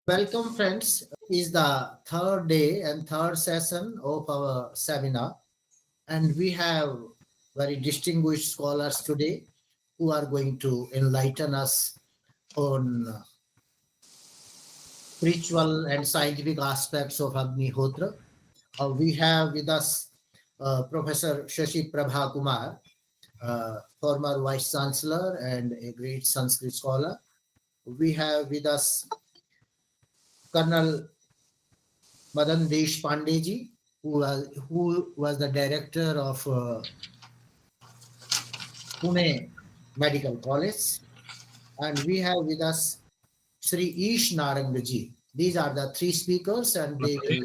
Welcome, friends. Is the third day and third session of our seminar, and we have very distinguished scholars today who are going to enlighten us on spiritual and scientific aspects of Agnihotra. We have with us Professor Shashi Prabha Kumar, former Vice Chancellor and a great Sanskrit scholar. We have with us Colonel Madan Deshpande who was the director of Pune Medical College, and we have with us Sri Ish Narangaji. These are the three speakers, and they will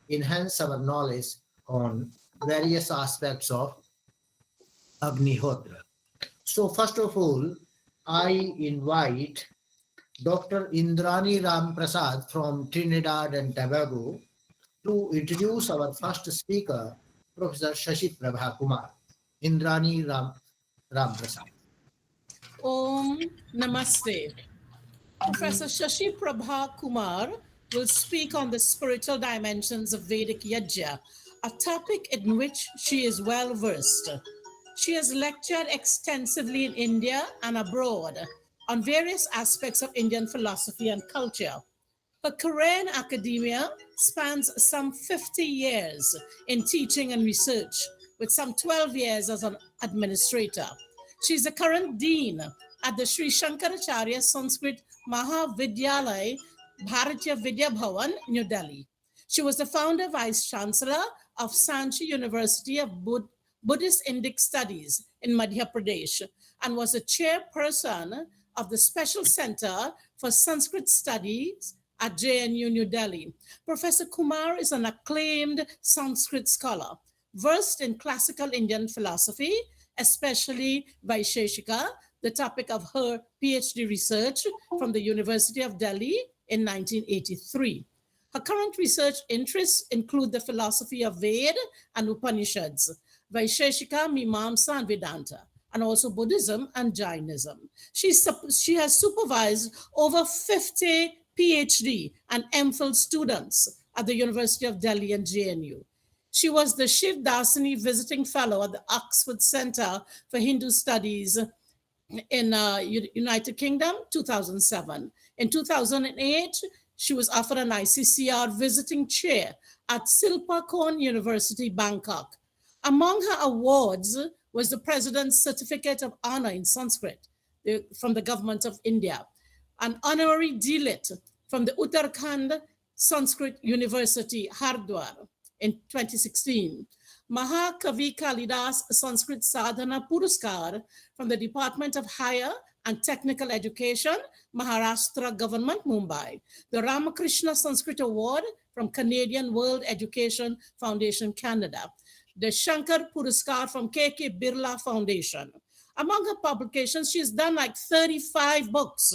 enhance our knowledge on various aspects of Agnihotra. So, first of all, I invite Dr. Indrani Ram Prasad from Trinidad and Tobago to introduce our first speaker, Professor Shashi Prabha Kumar. Indrani Ram Prasad. Om Namaste. Professor Shashi Prabha Kumar will speak on the spiritual dimensions of Vedic Yajna, a topic in which she is well versed. She has lectured extensively in India and abroad on various aspects of Indian philosophy and culture. Her career in academia spans some 50 years in teaching and research, with some 12 years as an administrator. She is the current dean at the Sri Shankaracharya Sanskrit Mahavidyalaya Bharatiya Vidya Bhavan, New Delhi. She was the founder vice chancellor of Sanchi University of Buddhist Indic Studies in Madhya Pradesh and was the chairperson of the Special Center for Sanskrit Studies at JNU New Delhi. Professor Kumar is an acclaimed Sanskrit scholar, versed in classical Indian philosophy, especially Vaisheshika, the topic of her PhD research from the University of Delhi in 1983. Her current research interests include the philosophy of Ved and Upanishads, Vaisheshika, Mimamsa, and Vedanta, and also Buddhism and Jainism. She has supervised over 50 PhD and MPhil students at the University of Delhi and JNU. She was the Shiv Dasani Visiting Fellow at the Oxford Center for Hindu Studies in United Kingdom, 2007. In 2008, she was offered an ICCR visiting chair at Silpakorn University, Bangkok. Among her awards was the President's Certificate of Honor in Sanskrit from the Government of India, an honorary D.Lit from the Uttarakhand Sanskrit University, Hardwar, in 2016. Mahakavi Kalidas Sanskrit Sadhana Puruskar from the Department of Higher and Technical Education, Maharashtra Government, Mumbai. The Ramakrishna Sanskrit Award from Canadian World Education Foundation, Canada. The Shankar Puruskar from K.K. Birla Foundation. Among her publications, she's done like 35 books,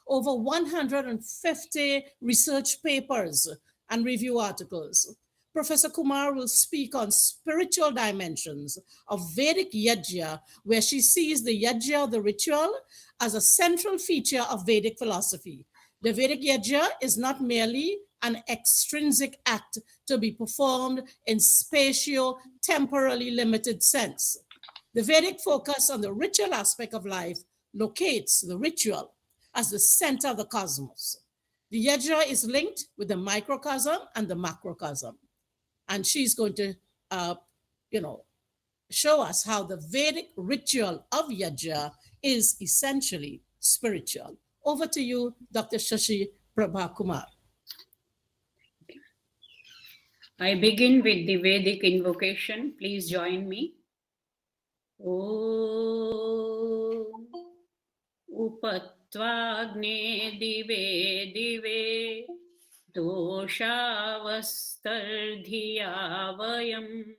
over 150 research papers and review articles. Professor Kumar will speak on spiritual dimensions of Vedic Yajna, where she sees the Yajna, the ritual, as a central feature of Vedic philosophy. The Vedic Yajna is not merely an extrinsic act to be performed in spatio-temporally limited sense. The Vedic focus on the ritual aspect of life locates the ritual as the center of the cosmos. The Yajna is linked with the microcosm and the macrocosm. And she's going to, show us how the Vedic ritual of Yajna is essentially spiritual. Over to you, Dr. Shashi Prabha Kumar. I begin with the Vedic invocation. Please join me. Om Upatvagne Dive Dive Doshavaskardhiyavayam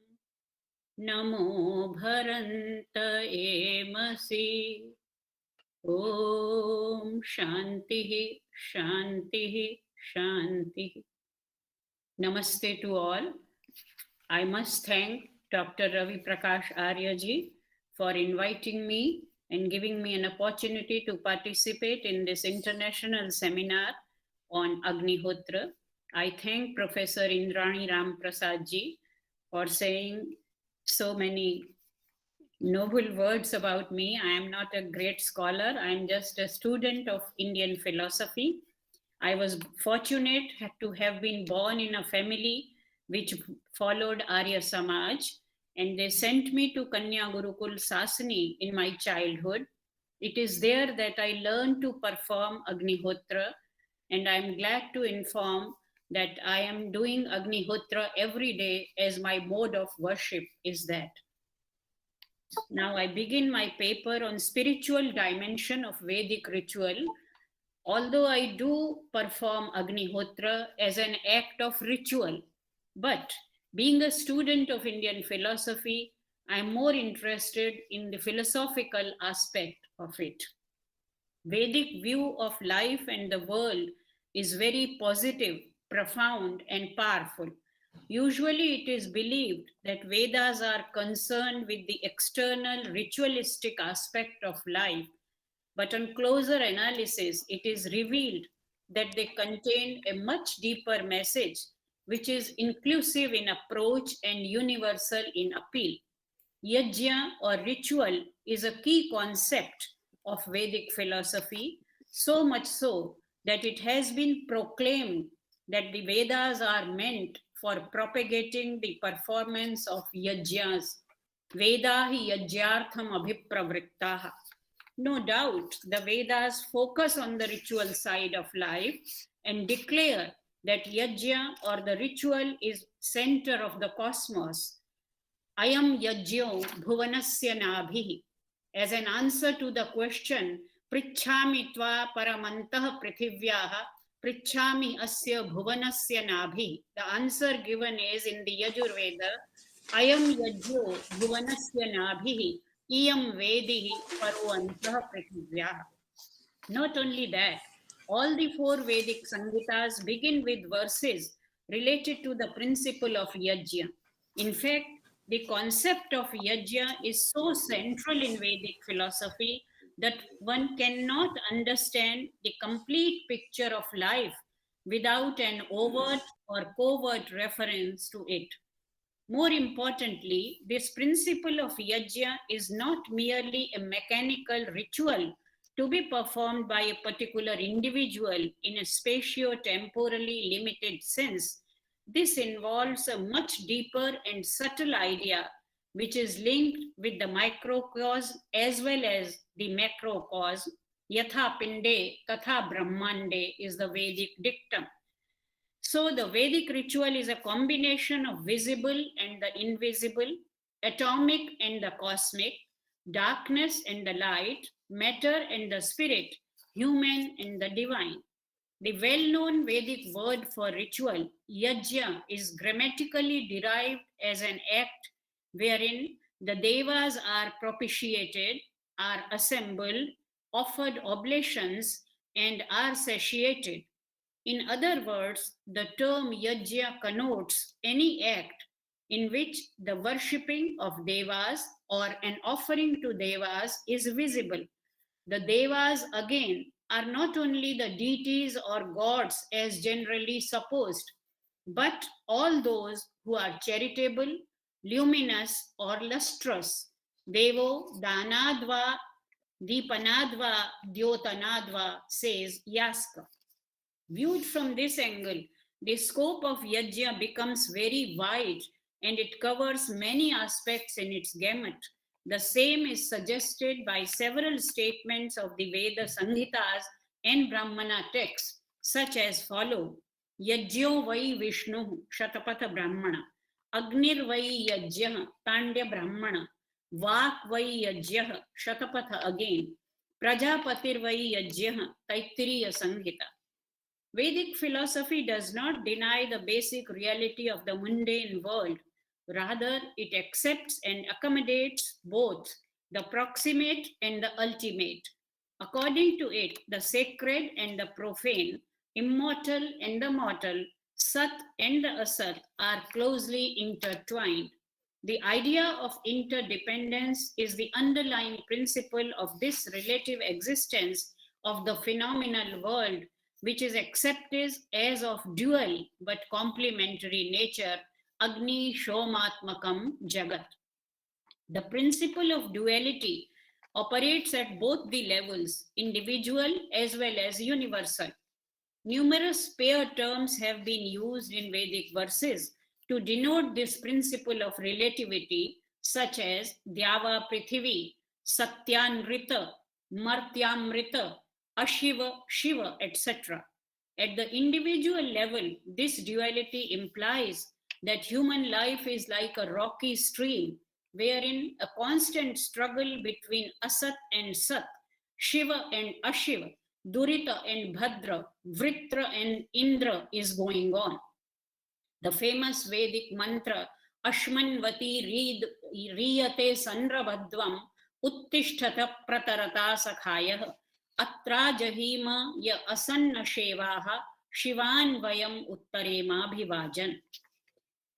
Namo Bharanta Emasi. Om Shantihi Shantihi Shantihi. Namaste to all. I must thank Dr. Ravi Prakash Aryaji for inviting me and giving me an opportunity to participate in this international seminar on Agnihotra. I thank Professor Indrani Ram Prasad ji for saying so many noble words about me. I am not a great scholar. I am just a student of Indian philosophy. I was fortunate to have been born in a family which followed Arya Samaj, and they sent me to Kanya Gurukul Sasani in my childhood. It is there that I learned to perform Agnihotra, and I am glad to inform that I am doing Agnihotra every day as my mode of worship is that. Now I begin my paper on spiritual dimension of Vedic ritual. Although I do perform Agnihotra as an act of ritual, but being a student of Indian philosophy, I am more interested in the philosophical aspect of it. Vedic view of life and the world is very positive, profound, and powerful. Usually, it is believed that Vedas are concerned with the external ritualistic aspect of life, but on closer analysis, it is revealed that they contain a much deeper message, which is inclusive in approach and universal in appeal. Yajna or ritual is a key concept of Vedic philosophy, so much so that it has been proclaimed that the Vedas are meant for propagating the performance of yajnas. Veda hi yajyartham abhipravrittaha. No doubt, the Vedas focus on the ritual side of life and declare that yajna or the ritual is center of the cosmos. Ayam yajyo bhuvanasya nabhi. As an answer to the question, Prichhami tva paramantah prithivyaha, Prichhami asya bhuvanasya nabhi. The answer given is in the Yajurveda, Ayam yajyo bhuvanasya nabhi, Iyam vedihi paruantah prithivyaha. Not only that, all the four Vedic Samhitas begin with verses related to the principle of yajna. In fact, the concept of yajna is so central in Vedic philosophy that one cannot understand the complete picture of life without an overt or covert reference to it. More importantly, this principle of yajna is not merely a mechanical ritual to be performed by a particular individual in a spatio-temporally limited sense. This involves a much deeper and subtle idea which is linked with the microcosm as well as the macrocosm. Yatha pinde tatha brahmande is the Vedic dictum. So the Vedic ritual is a combination of visible and the invisible, atomic and the cosmic, darkness and the light, matter and the spirit, human and the divine. The well-known Vedic word for ritual, yajna, is grammatically derived as an act wherein the devas are propitiated, are assembled, offered oblations, and are satiated. In other words, the term yajna connotes any act in which the worshipping of devas or an offering to devas is visible. The devas, again, are not only the deities or gods as generally supposed, but all those who are charitable, luminous, or lustrous. Devo danadva, deepanadva, dyotanadva, says Yaska. Viewed from this angle, the scope of yajna becomes very wide and it covers many aspects in its gamut. The same is suggested by several statements of the Veda Samhitas and Brahmana texts, such as follow: Yajyo vai Vishnu Shatapatha Brahmana, Agnir vai Yajya Tandya Brahmana, Vak vai Yajya Shatapatha again, Prajapatir vai Yajya Taittiriya Samhita. Vedic philosophy does not deny the basic reality of the mundane world. Rather, it accepts and accommodates both the proximate and the ultimate. According to it, the sacred and the profane, immortal and the mortal, Sat and the Asat are closely intertwined. The idea of interdependence is the underlying principle of this relative existence of the phenomenal world, which is accepted as of dual but complementary nature, Agni Shomatmakam Jagat. The principle of duality operates at both the levels, individual as well as universal. Numerous pair terms have been used in Vedic verses to denote this principle of relativity, such as Dyava Prithivi, Satyanrita, Martyamrita, Ashiva, Shiva, etc. At the individual level, this duality implies that human life is like a rocky stream wherein a constant struggle between Asat and Sat, Shiva and Ashiva, Durita and Bhadra, Vritra and Indra is going on. The famous Vedic mantra Ashmanvati Riyate Sandrabhadvam Uttishtata Pratarata Sakhayah Atra Jahima Ya Asanna Shevaha Shivan Vayam Uttarema Bhivajan.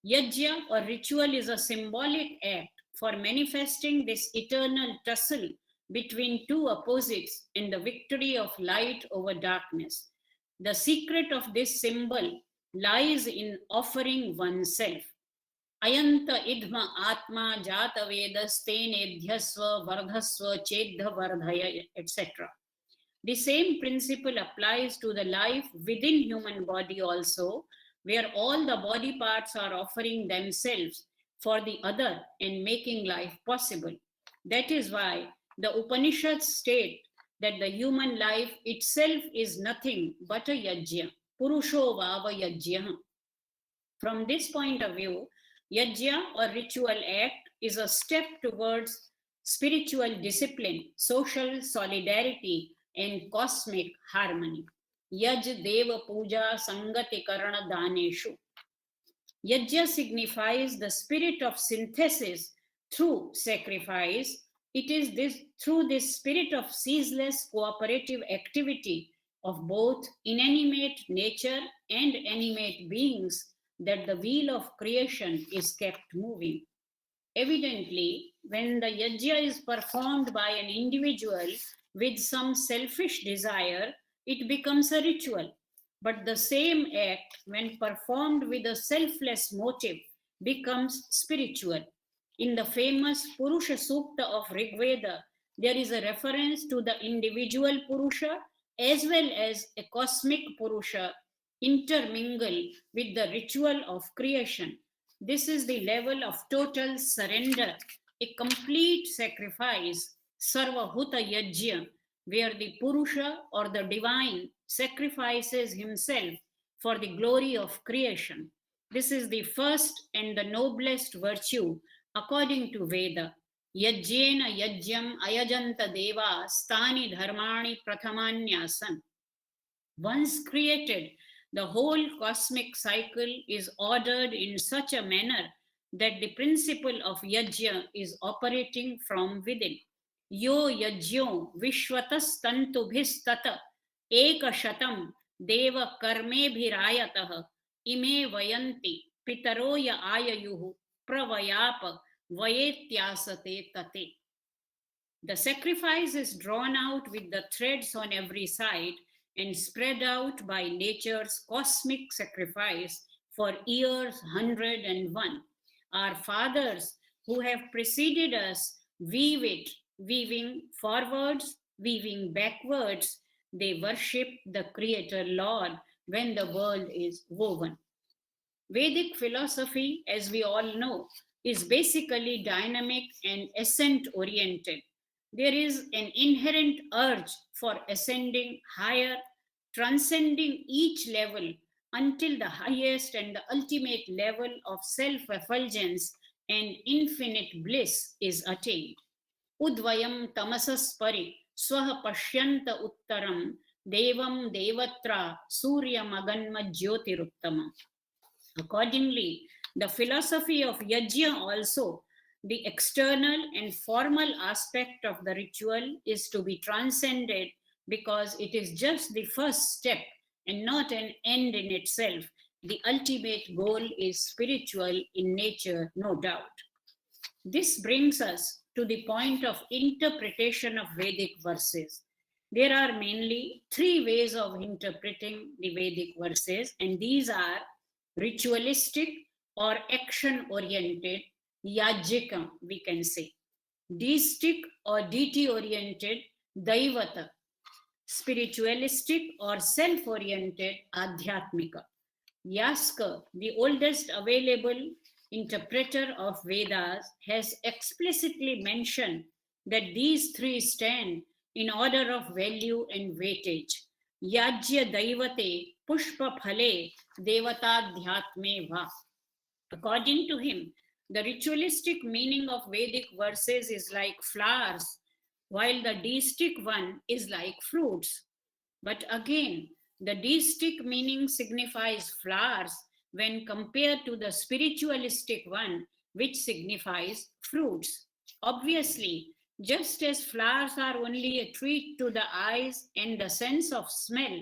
Yajna or ritual is a symbolic act for manifesting this eternal tussle between two opposites in the victory of light over darkness. The secret of this symbol lies in offering oneself. Ayanta idma atma jata vedastenedhyasva vardhasva cheddha vardhaya, etc. The same principle applies to the life within human body also, where all the body parts are offering themselves for the other and making life possible. That is why the Upanishads state that the human life itself is nothing but a yajna. Purusho vava yajna. From this point of view, yajna or ritual act is a step towards spiritual discipline, social solidarity, and cosmic harmony. Yaj Deva Puja Sangati Karana Daneshu. Yajna signifies the spirit of synthesis through sacrifice. It is through this spirit of ceaseless cooperative activity of both inanimate nature and animate beings that the wheel of creation is kept moving. Evidently, when the yajna is performed by an individual with some selfish desire, it becomes a ritual. But the same act, when performed with a selfless motive, becomes spiritual. In the famous Purusha Sukta of Rigveda, there is a reference to the individual Purusha as well as a cosmic Purusha intermingle with the ritual of creation. This is the level of total surrender, a complete sacrifice, Sarvahuta Yajna, where the Purusha or the divine sacrifices himself for the glory of creation. This is the first and the noblest virtue according to Veda. Yajjena yajyam ayajanta deva stani dharmani prathamanyasan. Once created, the whole cosmic cycle is ordered in such a manner that the principle of yajna is operating from within. Yo yajyo vishwatastantubhistata ekashatam deva karmebhirayatah ime vayanti pitaroya ayayuhu pravayapa vayetyasate tate. The sacrifice is drawn out with the threads on every side and spread out by nature's cosmic sacrifice for years 101. Our fathers who have preceded us weave it, weaving forwards, weaving backwards. They worship the Creator Lord when the world is woven. Vedic philosophy, as we all know, is basically dynamic and ascent oriented. There is an inherent urge for ascending higher, transcending each level until the highest and the ultimate level of self effulgence and infinite bliss is attained. Udvayam tamasaspari swaha pashyanta uttaram devam devatra surya maganma jyotiruttama. Accordingly, the philosophy of yajna also, the external and formal aspect of the ritual, is to be transcended because it is just the first step and not an end in itself. The ultimate goal is spiritual in nature, no doubt. This brings us to the point of interpretation of Vedic verses. There are mainly three ways of interpreting the Vedic verses, and these are ritualistic or action oriented, yajika, we can say, deistic or deity oriented, daivata, spiritualistic or self oriented, adhyatmika. Yaska, the oldest available interpreter of Vedas, has explicitly mentioned that these three stand in order of value and weightage. Yajya Daivate Pushpa Phale Devatadhyatme Va. According to him, the ritualistic meaning of Vedic verses is like flowers, while the deistic one is like fruits. But again, the deistic meaning signifies flowers when compared to the spiritualistic one, which signifies fruits. Obviously, just as flowers are only a treat to the eyes and the sense of smell,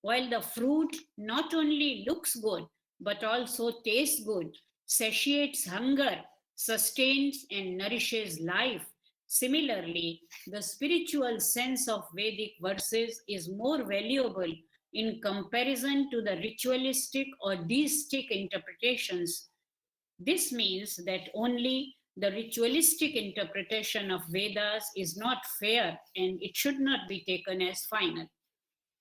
while the fruit not only looks good but also tastes good, satiates hunger, sustains and nourishes life. Similarly, the spiritual sense of Vedic verses is more valuable in comparison to the ritualistic or deistic interpretations. This means that only the ritualistic interpretation of Vedas is not fair and it should not be taken as final.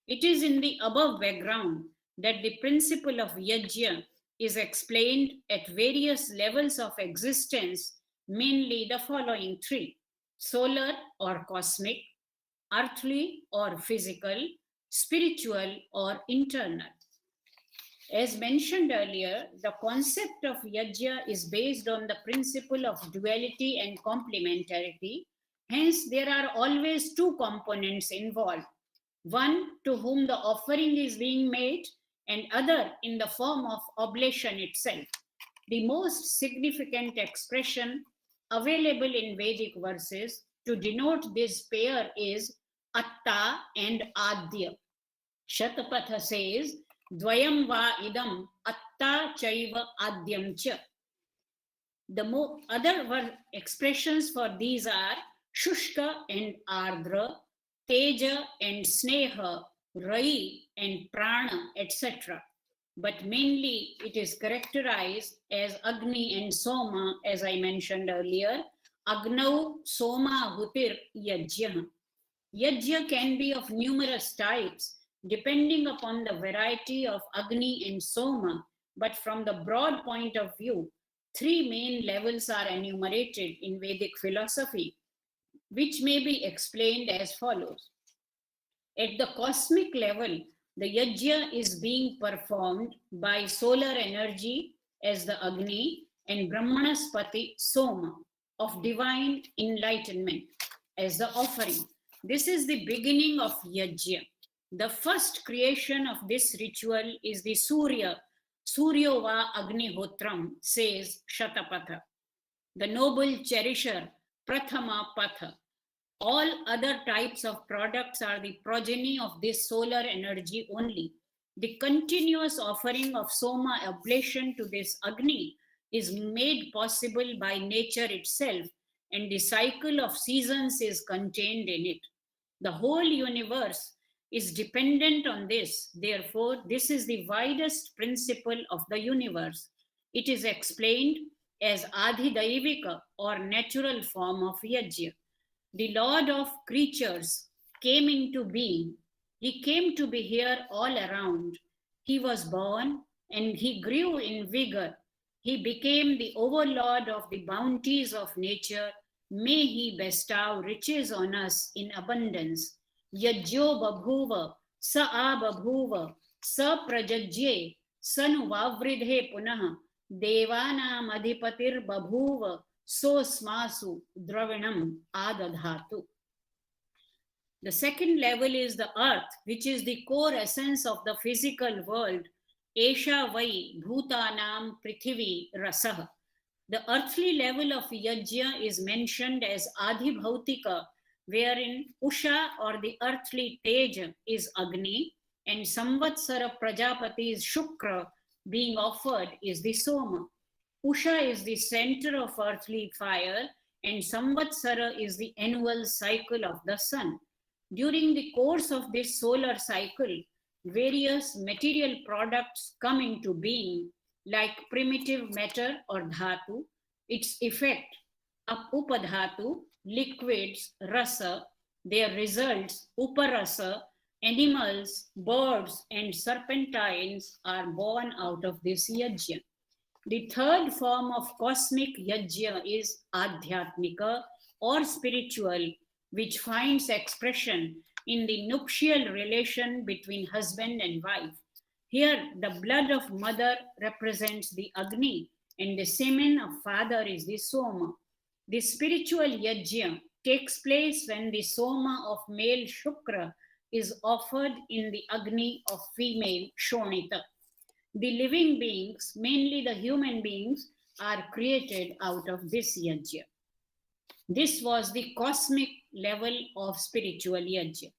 It is in the above background that the principle of yajna is explained at various levels of existence, mainly the following three: solar or cosmic, earthly or physical, spiritual or internal. As mentioned earlier, the concept of yajna is based on the principle of duality and complementarity. Hence, there are always two components involved: one to whom the offering is being made, and other in the form of oblation itself. The most significant expression available in Vedic verses to denote this pair is Atta and Adya. Shatapatha says, Dvayam va idam Atta chaiva Adyam cha. The other expressions for these are Shushka and Ardra, Teja and Sneha, Rai and Prana, etc. But mainly it is characterized as Agni and Soma, as I mentioned earlier. Agnau Soma Hutir Yajna. Yajna can be of numerous types depending upon the variety of Agni and Soma, but from the broad point of view, three main levels are enumerated in Vedic philosophy, which may be explained as follows. At the cosmic level, the yajna is being performed by solar energy as the Agni and Brahmanaspati Soma of divine enlightenment as the offering. This is the beginning of yajna. The first creation of this ritual is the Surya, Suryova Agnihotram, says Shatapatha. The noble cherisher, Prathama Patha. All other types of products are the progeny of this solar energy only. The continuous offering of Soma oblation to this Agni is made possible by nature itself, and the cycle of seasons is contained in it. The whole universe is dependent on this. Therefore, this is the widest principle of the universe. It is explained as Adhidaivika or natural form of Yajna. The Lord of creatures came into being. He came to be here all around. He was born and he grew in vigor. He became the overlord of the bounties of nature. May he bestow riches on us in abundance. Yajyo babhuva, sa ababhuva, sa prajajye, sanuvavridhe punaha, devanam adhipatir babhuva, so smasu dravinam adadhatu. The second level is the earth, which is the core essence of the physical world. Esha vai bhutanam prithivi rasah. The earthly level of yajna is mentioned as adhibhautika, wherein Usha or the earthly Teja is Agni, and Samvatsara Prajapati's Shukra being offered is the Soma. Usha is the center of earthly fire, and Samvatsara is the annual cycle of the sun. During the course of this solar cycle, various material products come into being, like primitive matter or dhatu, its effect, upadhatu, liquids, rasa, their results, uparasa, animals, birds, and serpentines are born out of this yajna. The third form of cosmic yajna is adhyatmika or spiritual, which finds expression in the nuptial relation between husband and wife. Here, the blood of mother represents the Agni, and the semen of father is the Soma. The spiritual yajna takes place when the Soma of male Shukra is offered in the Agni of female Shonita. The living beings, mainly the human beings, are created out of this yajna. This was the cosmic level of spiritual yajna.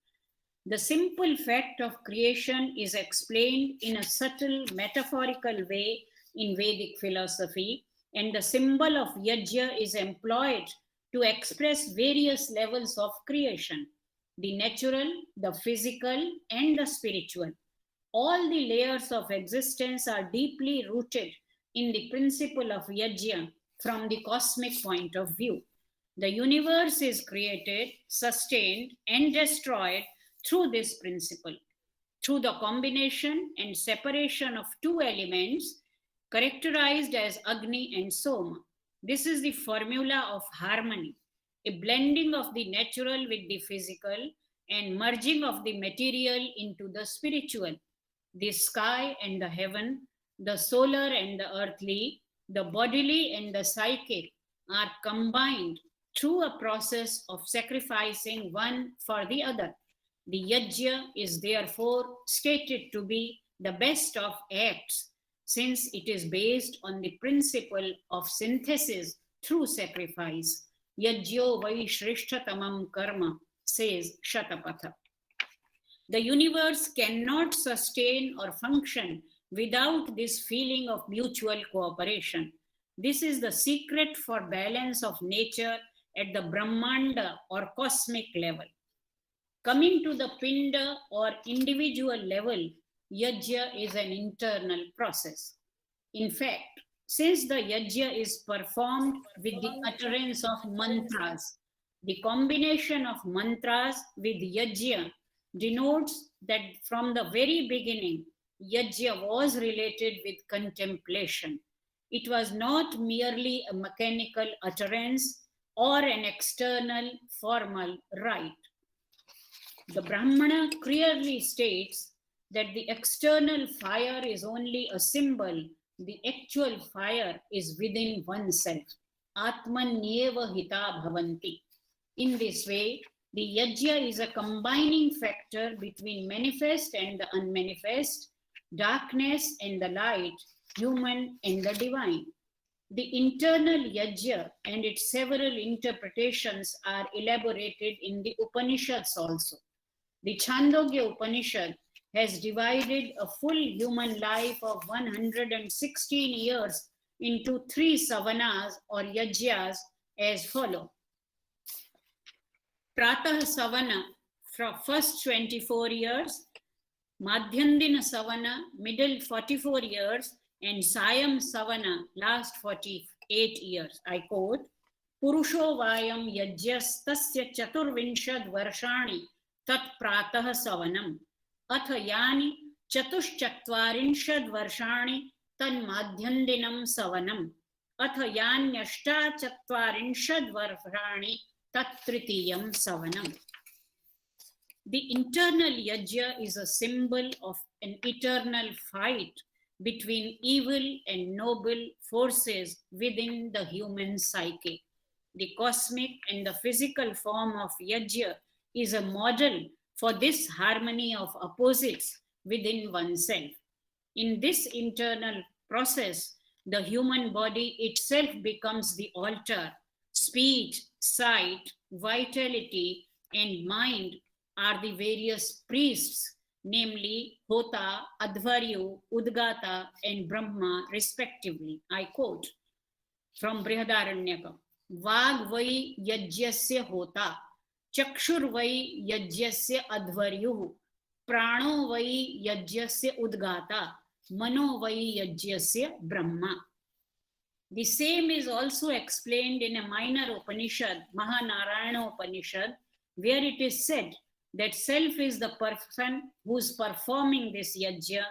The simple fact of creation is explained in a subtle metaphorical way in Vedic philosophy, and the symbol of yajna is employed to express various levels of creation: the natural, the physical, and the spiritual. All the layers of existence are deeply rooted in the principle of yajna from the cosmic point of view. The universe is created, sustained, and destroyed through this principle, through the combination and separation of two elements characterized as Agni and Soma. This is the formula of harmony, a blending of the natural with the physical and merging of the material into the spiritual. The sky and the heaven, the solar and the earthly, the bodily and the psychic are combined through a process of sacrificing one for the other. The yajna is therefore stated to be the best of acts, since it is based on the principle of synthesis through sacrifice. Yajyo vai shrishtatamam karma, says Shatapatha. The universe cannot sustain or function without this feeling of mutual cooperation. This is the secret for balance of nature at the Brahmanda or cosmic level. Coming to the Pinda or individual level, yajna is an internal process. In fact, since the yajna is performed with the utterance of mantras, the combination of mantras with yajna denotes that from the very beginning, yajna was related with contemplation. It was not merely a mechanical utterance or an external formal rite. The Brahmana clearly states that the external fire is only a symbol, the actual fire is within oneself. Atmanyeva hita bhavanti. In this way, the yajna is a combining factor between manifest and the unmanifest, darkness and the light, human and the divine. The internal yajna and its several interpretations are elaborated in the Upanishads also. The Chandogya Upanishad has divided a full human life of 116 years into 3 savanas or yajnas as follows. Pratah Savana from first 24 years, Madhyandina Savana middle 44 years, and Sayam Savana last 48 years. I quote, Purusho Vayam Yajyastasya Chaturvinshad Varshani Tat Pratah Savanam Atha Yani Chatushchatvarinshad Varshani Tan Madhyandinam Savanam Atha Yanyashta Chatvarinshad Varshani Tattritiyam Savanam. The internal yajna is a symbol of an eternal fight between evil and noble forces within the human psyche. The cosmic and the physical form of yajna is a model for this harmony of opposites within oneself. In this internal process, the human body itself becomes the altar. Speech, sight, vitality, and mind are the various priests, namely Hota, Advaryu, Udgata, and Brahma, respectively. I quote from Brihadaranyaka, Vag vai yajyasya hota, Chakshurvai yajyasya advaryuh, prano vai yajyasya udgata, mano vai yajyasya brahma. The same is also explained in a minor Upanishad, Mahanarayana Upanishad, where it is said that self is the person who is performing this yajna,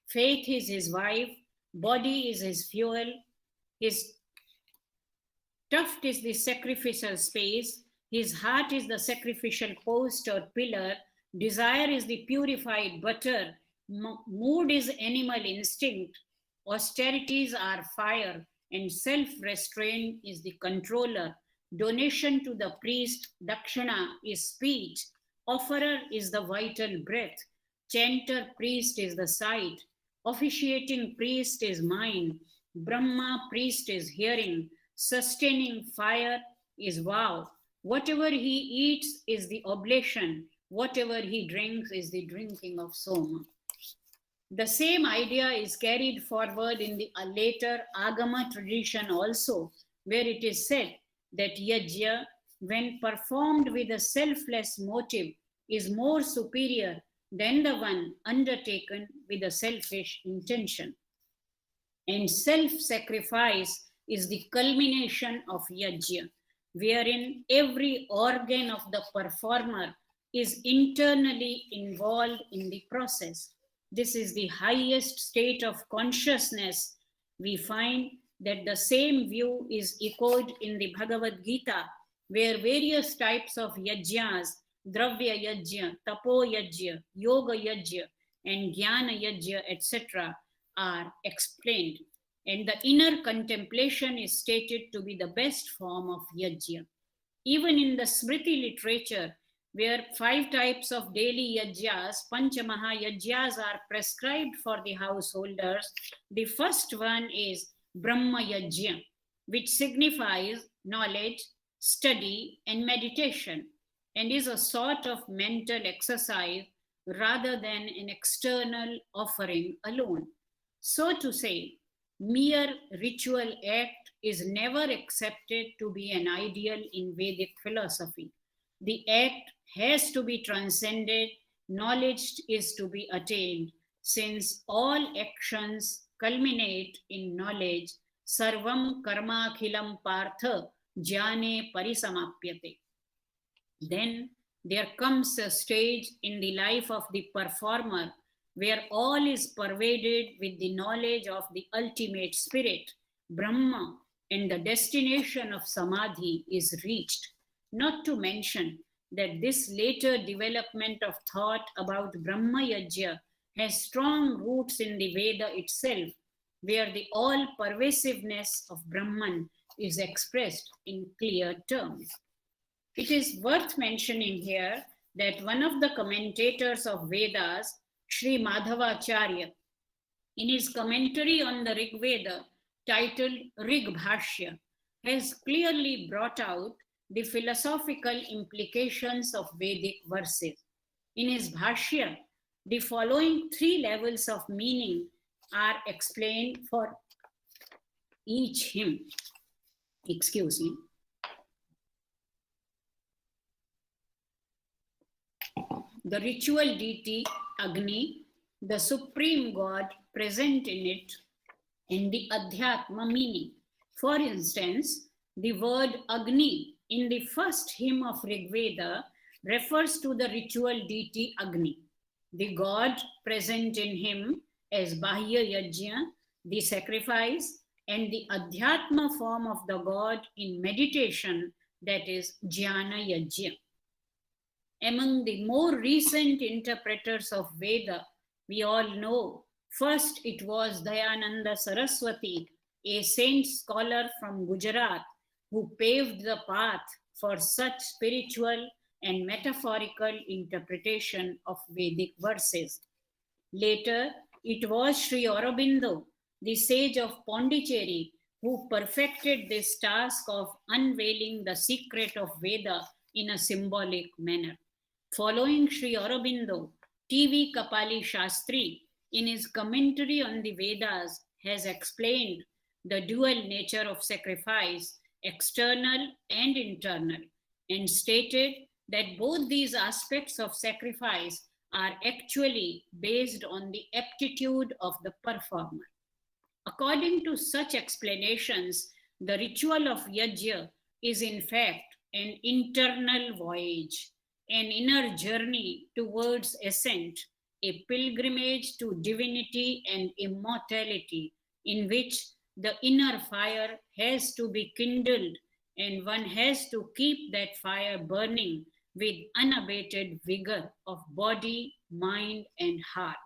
faith is his wife, body is his fuel, his tuft is the sacrificial space, his heart is the sacrificial post or pillar, desire is the purified butter, mood is animal instinct, austerities are fire, and self-restraint is the controller. Donation to the priest, dakshana, is speech. Offerer is the vital breath. Chanter priest is the sight. Officiating priest is mind. Brahma priest is hearing. Sustaining fire is vow. Whatever he eats is the oblation. Whatever he drinks is the drinking of soma. The same idea is carried forward in the later Agama tradition also, where it is said that yajna, when performed with a selfless motive, is more superior than the one undertaken with a selfish intention. And self-sacrifice is the culmination of yajna, wherein every organ of the performer is internally involved in the process. This is the highest state of consciousness. We find that the same view is echoed in the Bhagavad Gita, where various types of yajnas, dravya yajna, tapo yajna, yoga yajna, and jnana yajna, etc., are explained. And the inner contemplation is stated to be the best form of yajna. Even in the Smriti literature, where 5 types of daily yajnas, Panchamaha yajnas, are prescribed for the householders, the first one is Brahma yajna, which signifies knowledge, study, and meditation, and is a sort of mental exercise rather than an external offering alone. So to say, mere ritual act is never accepted to be an ideal in Vedic philosophy. The act has to be transcended, knowledge is to be attained, since all actions culminate in knowledge. Sarvam karma khilam partha jnane parisamapyate. Then there comes a stage in the life of the performer where all is pervaded with the knowledge of the ultimate spirit, Brahma, and the destination of Samadhi is reached. Not to mention that this later development of thought about Brahma Yajna has strong roots in the Veda itself, where the all-pervasiveness of Brahman is expressed in clear terms. It is worth mentioning here that one of the commentators of Vedas, Sri Madhavacharya, in his commentary on the Rig Veda titled Rig Bhashya, has clearly brought out the philosophical implications of Vedic verses. In his Bhashya, the following 3 levels of meaning are explained for each hymn. Excuse me. The ritual deity Agni, the supreme god present in it, and the Adhyatma meaning. For instance, the word Agni in the first hymn of Rig Veda refers to the ritual deity Agni, the god present in him as Bahya Yajna, the sacrifice, and the Adhyatma form of the god in meditation, that is Jnana Yajna. Among the more recent interpreters of Veda, we all know, first it was Dayananda Saraswati, a saint scholar from Gujarat, who paved the path for such spiritual and metaphorical interpretation of Vedic verses. Later, it was Sri Aurobindo, the sage of Pondicherry, who perfected this task of unveiling the secret of Veda in a symbolic manner. Following Sri Aurobindo, T.V. Kapali Shastri, in his commentary on the Vedas, has explained the dual nature of sacrifice, external and internal, and stated that both these aspects of sacrifice are actually based on the aptitude of the performer. According to such explanations, the ritual of yajna is in fact an internal voyage, an inner journey towards ascent, a pilgrimage to divinity and immortality, in which the inner fire has to be kindled and one has to keep that fire burning with unabated vigor of body, mind, and heart.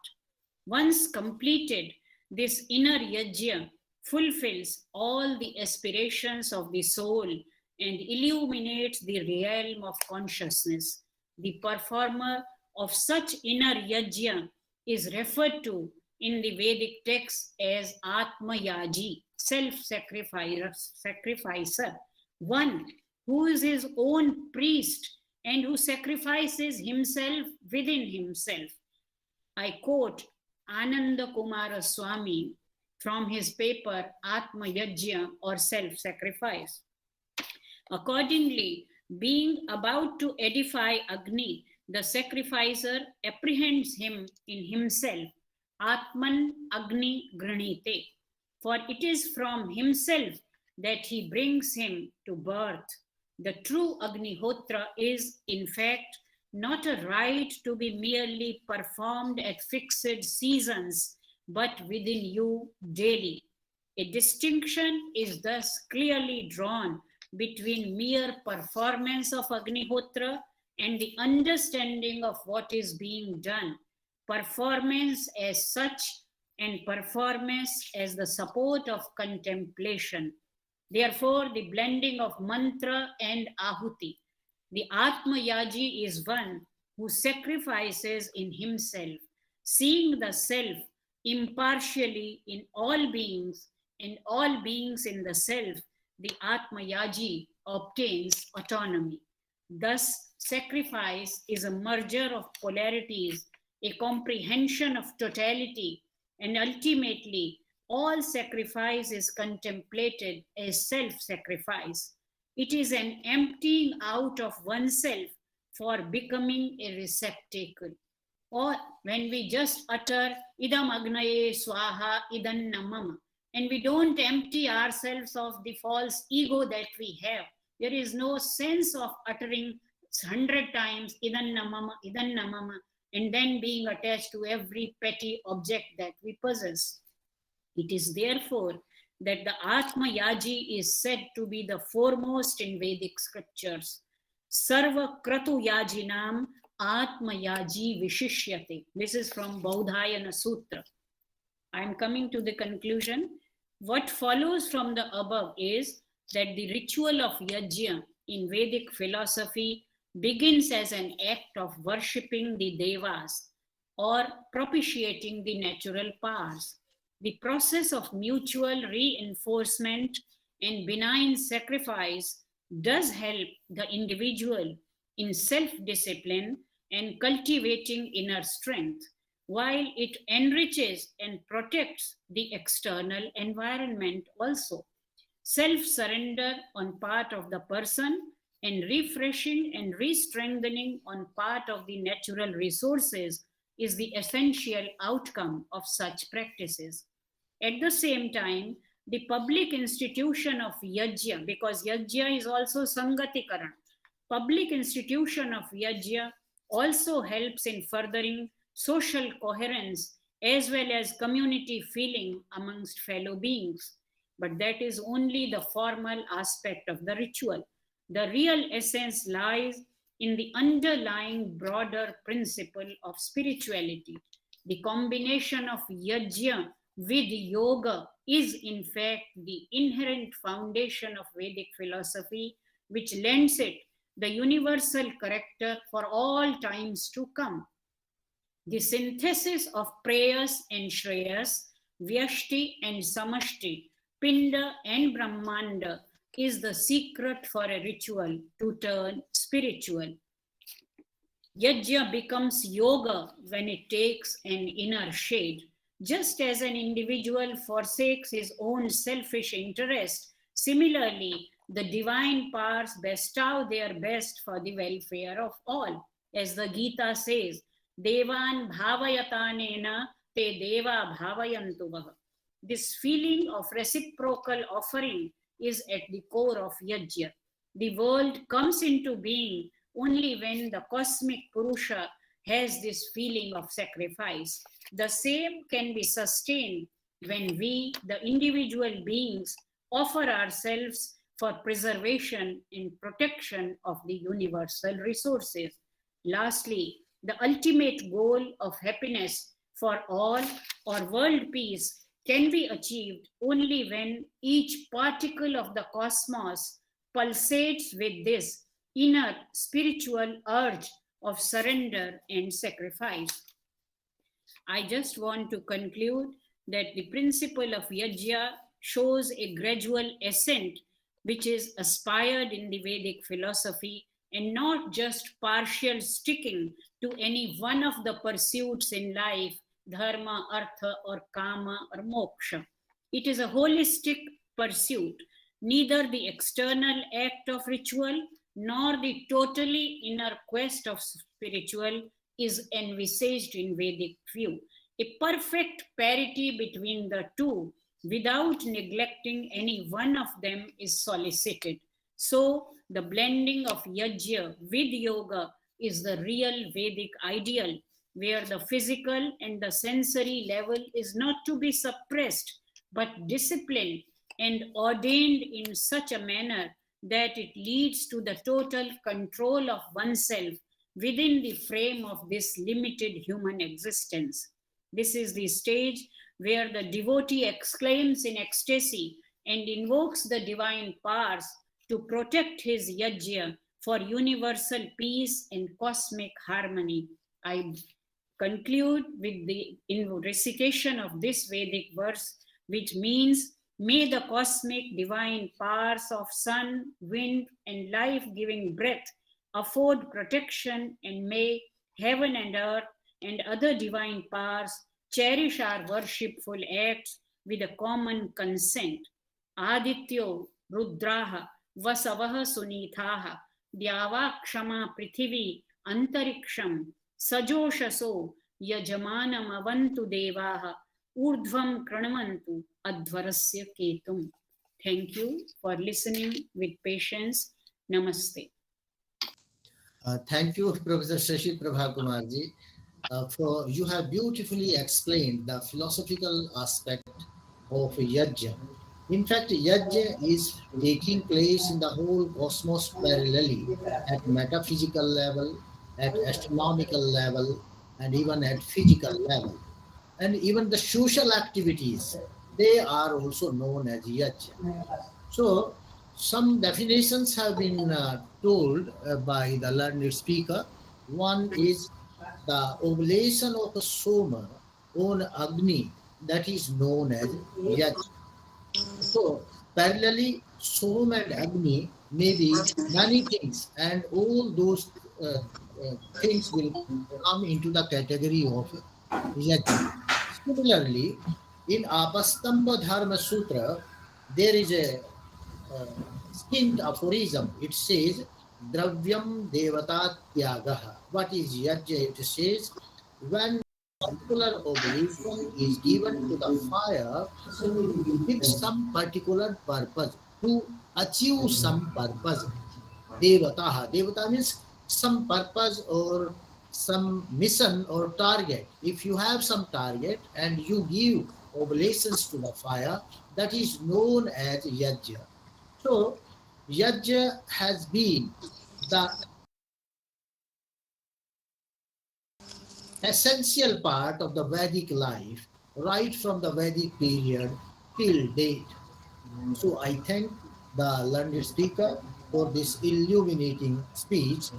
Once completed, this inner yajna fulfills all the aspirations of the soul and illuminates the realm of consciousness. The performer of such inner yajna is referred to in the Vedic text as Atmayaji, self-sacrificer, one who is his own priest and who sacrifices himself within himself. I quote Ananda Kumara Swami from his paper Atma Yajna or Self-Sacrifice. Accordingly, being about to edify Agni, the sacrificer apprehends him in himself, Atman Agni Granite, for it is from himself that he brings him to birth. The true Agnihotra is, in fact, not a rite to be merely performed at fixed seasons, but within you daily. A distinction is thus clearly drawn between mere performance of Agnihotra and the understanding of what is being done, performance as such and performance as the support of contemplation. Therefore, the blending of mantra and ahuti. The Atma Yaji is one who sacrifices in himself, seeing the self impartially in all beings and all beings in the self. The Atma Yaji obtains autonomy. Thus, sacrifice is a merger of polarities, a comprehension of totality, and ultimately, all sacrifice is contemplated as self-sacrifice. It is an emptying out of oneself for becoming a receptacle. Or when we just utter idam agnaye swaha idan namama, and we don't empty ourselves of the false ego that we have, there is no sense of uttering 100 times idan namama, and then being attached to every petty object that we possess. It is therefore that the Atma Yaji is said to be the foremost in Vedic scriptures. Sarva Kratu Yajinam Atma Yaji Vishishyate. This is from Baudhayana Sutra. I am coming to the conclusion. What follows from the above is that the ritual of Yajna in Vedic philosophy begins as an act of worshipping the Devas or propitiating the natural powers. The process of mutual reinforcement and benign sacrifice does help the individual in self-discipline and cultivating inner strength, while it enriches and protects the external environment also. Self-surrender on part of the person and refreshing and re-strengthening on part of the natural resources is the essential outcome of such practices. At the same time, the public institution of Yajna, because Yajna is also Sangatikaran, public institution of Yajna also helps in furthering social coherence as well as community feeling amongst fellow beings. But that is only the formal aspect of the ritual. The real essence lies in the underlying broader principle of spirituality. The combination of yajna with yoga is in fact the inherent foundation of Vedic philosophy, which lends it the universal character for all times to come. The synthesis of prayas and shreyas, vyashti and samashti, pinda and brahmanda is the secret for a ritual to turn spiritual. Yajna becomes yoga when it takes an inner shade. Just as an individual forsakes his own selfish interest, similarly, the divine powers bestow their best for the welfare of all. As the Gita says, Devan bhavayatanena te deva bhavayantu. This feeling of reciprocal offering is at the core of Yajna. The world comes into being only when the cosmic Purusha has this feeling of sacrifice. The same can be sustained when we, the individual beings, offer ourselves for preservation and protection of the universal resources. Lastly, the ultimate goal of happiness for all or world peace can be achieved only when each particle of the cosmos pulsates with this inner spiritual urge of surrender and sacrifice. I just want to conclude that the principle of Yajna shows a gradual ascent which is aspired in the Vedic philosophy and not just partial sticking to any one of the pursuits in life, dharma, artha, or kama, or moksha. It is a holistic pursuit. Neither the external act of ritual nor the totally inner quest of spiritual is envisaged in Vedic view. A perfect parity between the two without neglecting any one of them is solicited. So, the blending of yajna with yoga is the real Vedic ideal, where the physical and the sensory level is not to be suppressed, but disciplined and ordained in such a manner that it leads to the total control of oneself within the frame of this limited human existence. This is the stage where the devotee exclaims in ecstasy and invokes the divine powers to protect his yajna for universal peace and cosmic harmony. I conclude with the recitation of this Vedic verse, which means, may the cosmic divine powers of sun, wind, and life-giving breath afford protection, and may heaven and earth and other divine powers cherish our worshipful acts with a common consent. Adityo Rudraha Vasavaha Sunithaha Dyavakshama Prithivi Antariksham Sajoshaso Yajamanam Avantu Devaha Urdhvam Kranamantu Advarasya Ketum. Thank you for listening with patience. Namaste. Thank you, Professor Shashi Prabha Kumarji, for you have beautifully explained the philosophical aspect of yajna. In fact, yajna is taking place in the whole cosmos parallelly at metaphysical level, at astronomical level, and even at physical level. And even the social activities, they are also known as yajna. So, some definitions have been told by the learned speaker. One is the oblation of a soma on Agni, that is known as Yajna. So, parallelly, Soma and Agni may be many things, and all those things will come into the category of Yajna. Similarly, in Apastamba Dharma Sutra, there is a skinned aphorism. It says, Dravyam Devata Tyagaha. What is Yajna? It says, when particular oblation is given to the fire with some particular purpose, to achieve some purpose. Devataha. Devata means some purpose or some mission or target. If you have some target and you give oblations to the fire, that is known as yajna. So, yajna has been the essential part of the Vedic life right from the Vedic period till date. So, I thank the learned speaker for this illuminating speech.